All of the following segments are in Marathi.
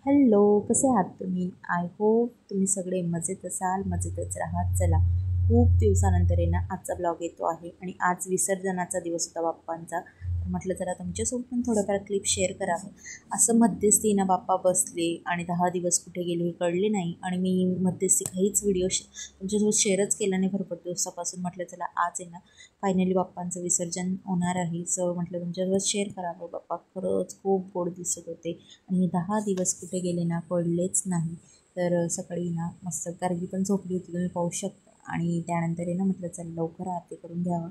हॅलो, कसे आहात तुम्ही? आय होप तुम्ही सगळे मजेत असाल, मजेतच राहात. चला, खूप दिवसानंतर आहे ना आजचा ब्लॉग येतो आहे आणि आज विसर्जनाचा दिवस होता बाप्पांचा. तर म्हटलं जरा तुमच्यासोबत पण थोडंफार क्लिप शेअर करावं. असं मध्यस्थी ना बाप्पा बसले आणि 10 दिवस कुठे गेले हे कळले नाही आणि मी मध्यस्थी काहीच व्हिडिओ तुमच्यासोबत शेअरच केला नाही भरपूर दिवसापासून. म्हटलं चला आज आहे ना फायनली बाप्पांचं विसर्जन होणार आहे. सो म्हटलं तुमच्यासोबत शेअर करावं. बाप्पा खरंच खूप गोड दिसत होते आणि 10 दिवस कुठे गेले ना कळलेच नाही. तर सकाळी ना मस्त गार्गी पण झोपली होती, तुम्ही पाहू शकता. आणि त्यानंतर आहे ना म्हटलं चल लवकर आरती करून घ्यावं.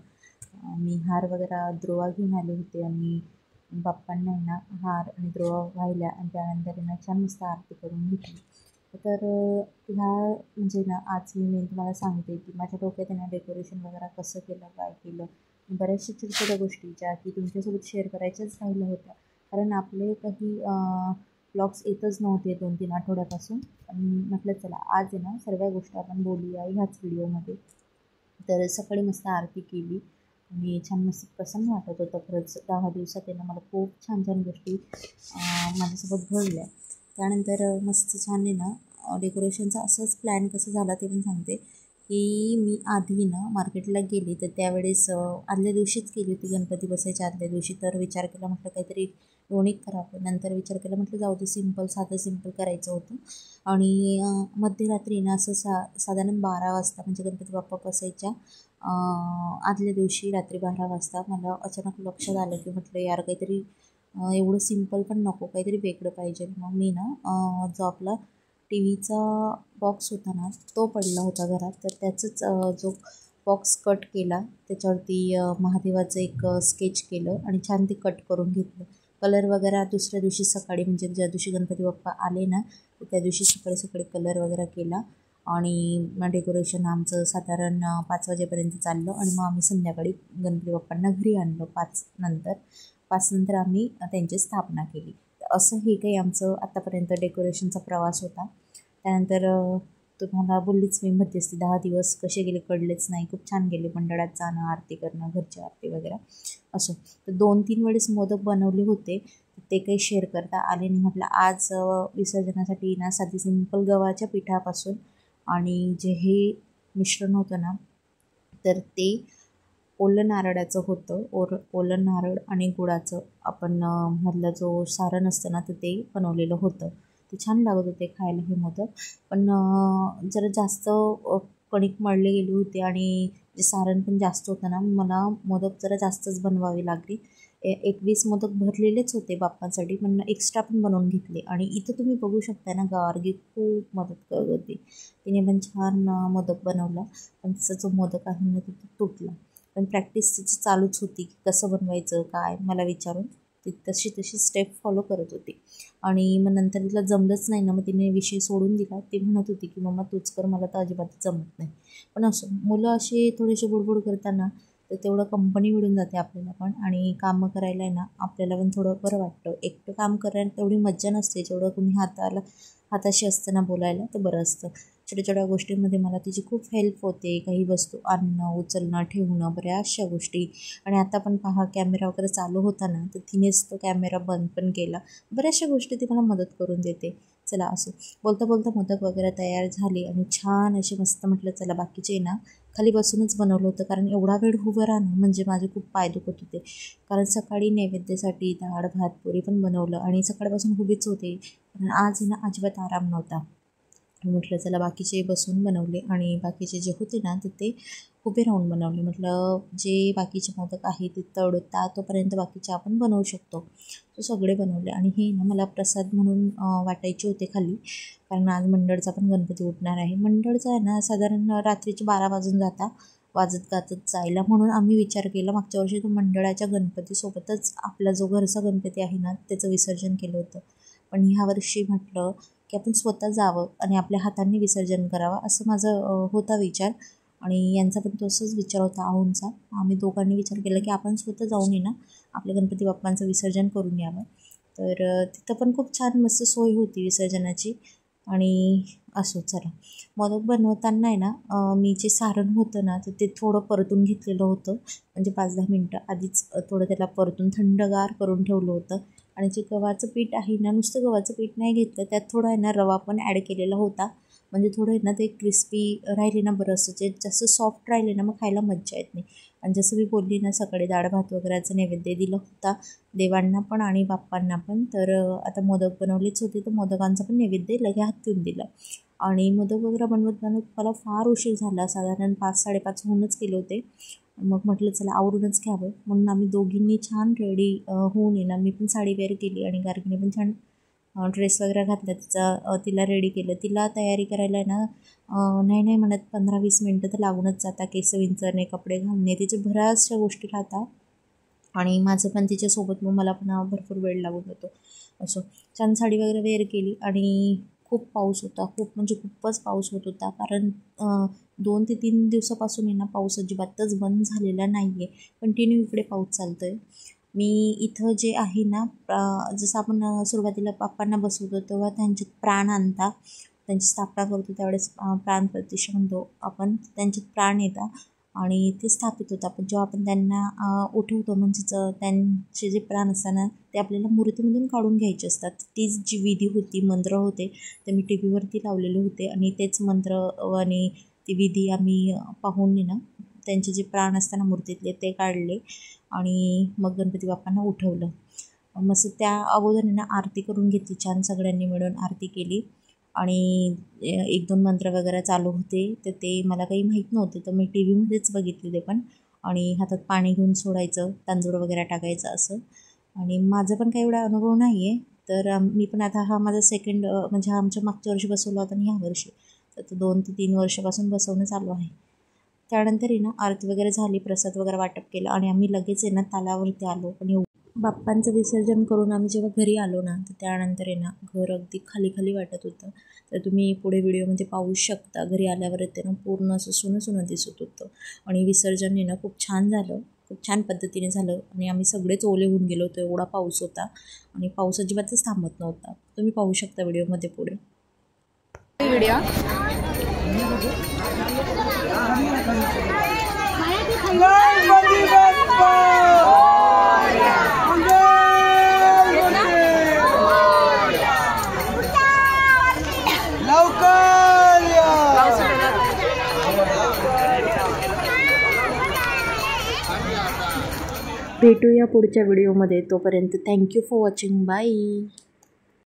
मी हार वगैरे द्रोवा घेऊन आले होते आणि बाप्पांना आहे ना हार आणि द्रोवा वाहिल्या आणि त्यानंतर आहे ना छान मस्त आरती करून घेतली. तर ह्या म्हणजे ना आज मी तुम्हाला सांगते की माझ्या डोक्यात आहे ना डेकोरेशन वगैरे कसं केलं, काय केलं, बऱ्याचशा छोट्या छोट्या गोष्टी ज्या की तुमच्यासोबत शेअर करायच्याच राहिल्या होत्या. कारण आपले काही ब्लॉग्स येतच नव्हते 2-3 आठवड्यापासून. पण म्हटलं चला आज आहे ना सर्व गोष्टी आपण बोलूया ह्याच व्हिडिओमध्ये. तर सकाळी मस्त आरती केली आणि छान मस्त प्रसन्न वाटत होतं. खरंच 10 दिवसात आहे ना मला खूप छान छान गोष्टी माझ्यासोबत घडल्या. त्यानंतर मस्त छान आहे ना डेकोरेशनचा असंच प्लॅन कसं झाला ते पण सांगते. की मी आधी ना मार्केटला गेली तर त्यावेळेस आदल्या दिवशीच गेली होती, गणपती बसायच्या आदल्या दिवशी. तर विचार केला म्हटलं काहीतरी युनिक करावं. नंतर विचार केला म्हटलं जाऊ दे सिम्पल, साधं सिम्पल करायचं होतं. आणि मध्यरात्री ना असं साधारण 12 वाजता म्हणजे गणपती बाप्पा बसायच्या आदल्या दिवशी रात्री 12 वाजता मला अचानक लक्षात आलं की म्हटलं यार काहीतरी एवढं सिम्पल पण नको, काहीतरी वेगळं पाहिजे. मग मी ना जो आपला टी व्हीचा बॉक्स होता ना तो पडला होता घरात, तर त्याचंच जो बॉक्स कट केला, त्याच्यावरती महादेवाचं एक स्केच केलं आणि छान ते कट करून घेतलं. कलर वगैरे दुसऱ्या दिवशी सकाळी म्हणजे ज्या दिवशी गणपती बाप्पा आले ना तर त्या दिवशी सकाळी सकाळी कलर वगैरे केला. आणि मग डेकोरेशन आमचं साधारण 5 वाजेपर्यंत चाललं आणि मग आम्ही संध्याकाळी गणपती बाप्पांना घरी आणलं 5 नंतर आम्ही त्यांची स्थापना केली. तर असं हे काही आमचं आत्तापर्यंत डेकोरेशनचा प्रवास होता. त्यानंतर तुम्हाला बोललीच मी मध्यस्थी 10 दिवस कसे गेले कळलेच नाही. खूप छान गेले, मंडळात जाणं, आरती करणं, घरची आरती वगैरे असं. तर 2-3 वेळेस मोदक बनवले होते, ते काही शेअर करता आले नाही. म्हटलं आज विसर्जनासाठी ना साधी सिंपल गव्हाच्या पिठापासून आणि जे हे मिश्रण होतं ना तर ते ओलं नारळाचं होतं. ओलं नारळ आणि गुळाचं आपण मधला जो सारण असतं ना तर ते बनवलेलं होतं. ते छान लागत होते खायला हे मोदक. पण जरा जास्त कणिक मळले गेली होती आणि जे सारण पण जास्त होतं ना, मला मोदक जरा जास्तच बनवावे लागले. 21 मोदक भरलेलेच होते बाप्पांसाठी, पण एक्स्ट्रा पण बनवून घेतले. आणि इथं तुम्ही बघू शकता ना गार्गी खूप मदत करत होती. तिने पण छान मोदक बनवला, पण तिचा जो मोदक आहे ना तो तुटला. पण प्रॅक्टिस तिची चालूच होती की कसं बनवायचं काय मला विचारून ती तशी स्टेप फॉलो करत होती. आणि मग नंतर तिला जमलंच नाही ना, मग तिने विषय सोडून दिला. ती म्हणत होती की मम्मा तूच कर, मला तर अजिबात जमत नाही. पण असं मुलं असे थोडेसे बुडबुड करताना तर तेवढं कंपनी मिळून जाते आपल्याला पण आणि कामं करायला आहे ना आपल्याला पण थोडं बरं वाटतं. एकटं काम करायला तेवढी मज्जा नसते जेवढं कुणी हाताशी असतं ना बोलायला तर बरं असतं. छोट्या छोट्या गोष्टींमध्ये मला तिची खूप हेल्प होते. काही वस्तू आणणं, उचलणं, ठेवणं, बऱ्याचशा गोष्टी. आणि आता पण पहा कॅमेरा वगैरे चालू होता ना तर तिनेच तो कॅमेरा बंद पण केला. बऱ्याचशा गोष्टी ती मला मदत करून देते. चला असं बोलता बोलता मोदक वगैरे तयार झाले आणि छान असे मस्त म्हटलं चला बाकीचे ना खाली बसूनच बनवलं होतं. कारण एवढा वेळ उभं राहणं म्हणजे माझे खूप पाय दुखत होते. कारण सकाळी नैवेद्यासाठी डाळ भात पोळी पण बनवलं आणि सकाळपासून उभीच होते. कारण आज ना अजिबात आराम नव्हता. म्हटलं चला बाकीचे बसून बनवले आणि बाकीचे जे होते ना तर ते उभे राहून बनवले. म्हटलं जे बाकीचे मोदक आहे ते तळता तोपर्यंत बाकीचे आपण बनवू शकतो. तो सगळे बनवले आणि हे ना मला प्रसाद म्हणून वाटायचे होते खाली. कारण आज मंडळचा पण गणपती उठणार आहे. मंडळचा आहे ना साधारण रात्रीचे 12 वाजून वाजत गाजत जायला, म्हणून आम्ही विचार केला मागच्या वर्षी तो मंडळाच्या गणपतीसोबतच आपला जो घरचा गणपती आहे ना त्याचं विसर्जन केलं होतं. पण ह्या वर्षी म्हटलं की आपण स्वतः जावं आणि आपल्या हातांनी विसर्जन करावं असं माझं होता विचार. आणि यांचा पण तसंच विचार होता आऊंचा. आम्ही दोघांनी विचार केला की आपण स्वतः जाऊन ना आपल्या गणपती बाप्पांचं विसर्जन करून यावं. तर तिथं पण खूप छान मस्त सोय होती विसर्जनाची. आणि असो चला मोदक बनवताना आहे ना मी जे सारण होतं ना तर ते थोडं परतून घेतलेलं होतं. म्हणजे 5-10 मिनटं आधीच थोडं त्याला परतून थंडगार करून ठेवलं होतं. आणि जे गव्हाचं पीठ आहे ना, नुसतं गव्हाचं पीठ नाही घेतलं, त्यात थोडा आहे ना रवा पण ॲड केलेला होता, म्हणजे थोडं आहे ना ते क्रिस्पी राहिले ना बरं असतं. जे जास्त सॉफ्ट राहिले ना मग खायला मज्जा येत नाही. आणि जसं मी बोलली ना, सकाळी डाळ भात वगैरेचा नैवेद्य दिला होता देवांना पण आणि बाप्पांना पण. तर आता मोदक बनवलेच होते, तर मोदकांचा पण नैवेद्य लगे हात देऊन दिला. आणि मोदक वगैरे बनवत मला फार उशीर झाला, साधारण 5-5:30 होऊनच गेले होते. मग म्हटलं चला आवरूनच घ्यावं, म्हणून आम्ही दोघींनी छान रेडी होऊन ना, मी पण साडी वेअर केली आणि गार्गीने पण छान ड्रेस वगैरे घातला तिला रेडी केलं. तिला तयारी करायला ना नाही म्हणत 15-20 मिनटं तर लागूनच जातात. केस विंचरणे, कपडे घालणे, तिचे बऱ्याचशा गोष्टी राहतात आणि माझं पण तिच्यासोबत मग मला पण भरपूर वेळ लागून जातो. असं छान साडी वगैरे वेअर केली आणि खूप पाऊस होता, खूप म्हणजे खूपच पाऊस होत होता. कारण 2 ते 3 दिवसापासून आहे ना पाऊस अजिबातच बंद झालेला नाही आहे, कंटिन्यू इकडे पाऊस चालतो आहे. मी इथं जे आहे ना, जसं आपण सुरुवातीला बाप्पांना बसवतो तेव्हा त्यांच्यात प्राण आणता, त्यांची स्थापना करतो त्यावेळेस प्राण प्रतिष्ठा म्हणतो आपण, त्यांच्यात प्राण येतात आणि ते स्थापित होतं. आपण जेव्हा आपण त्यांना उठवतो म्हणजेच त्यांचे जे प्राण असताना ते आपल्याला मूर्तीमधून काढून घ्यायचे असतात. तीच जी विधी होती, मंत्र होते, ते मी टी व्हीवरती लावलेले होते आणि तेच मंत्र आणि ती विधी आम्ही पाहून ना त्यांचे जे प्राण असताना मूर्तीतले ते काढले आणि मग गणपती बाप्पांना उठवलं. मस्त त्या अगोदर ना आरती करून घेतली, छान सगळ्यांनी मिळून आरती केली आणि 1-2 मंत्र वगैरे चालू होते, तर ते मला काही माहीत नव्हते, तर मी टी व्हीमध्येच बघितले ते पण. आणि हातात पाणी घेऊन सोडायचं, तांदूळ वगैरे टाकायचं असं. आणि माझं पण काही एवढा अनुभव नाही आहे, तर मी पण आता हा माझा सेकंड म्हणजे हा आमच्या मागच्या वर्षी बसवला होता आणि ह्या वर्षी, तर 2 ते 3 वर्षापासून बसवणं चालू आहे. त्यानंतर आहे ना आरती वगैरे झाली, प्रसाद वगैरे वाटप केलं आणि आम्ही लगेच आहे ना तालावरती आलो. आणि बाप्पांचं विसर्जन करून आम्ही जेव्हा घरी आलो ना, तर त्यानंतर आहे ना घर अगदी खाली वाटत होतं. तर तुम्ही पुढे व्हिडिओमध्ये पाहू शकता, घरी आल्यावर येते ना पूर्ण असं सुनं दिसत होतं. आणि विसर्जन आहे ना खूप छान झालं, खूप छान पद्धतीने झालं आणि आम्ही सगळेच ओले होऊन गेलो होतो, एवढा पाऊस होता आणि पाऊस अजिबातच थांबत नव्हता. तुम्ही पाहू शकता व्हिडिओमध्ये पुढे व्हिडिओ. भेटूया पुढच्या व्हिडिओमध्ये. तोपर्यंत थँक्यू फॉर वॉचिंग. बाय.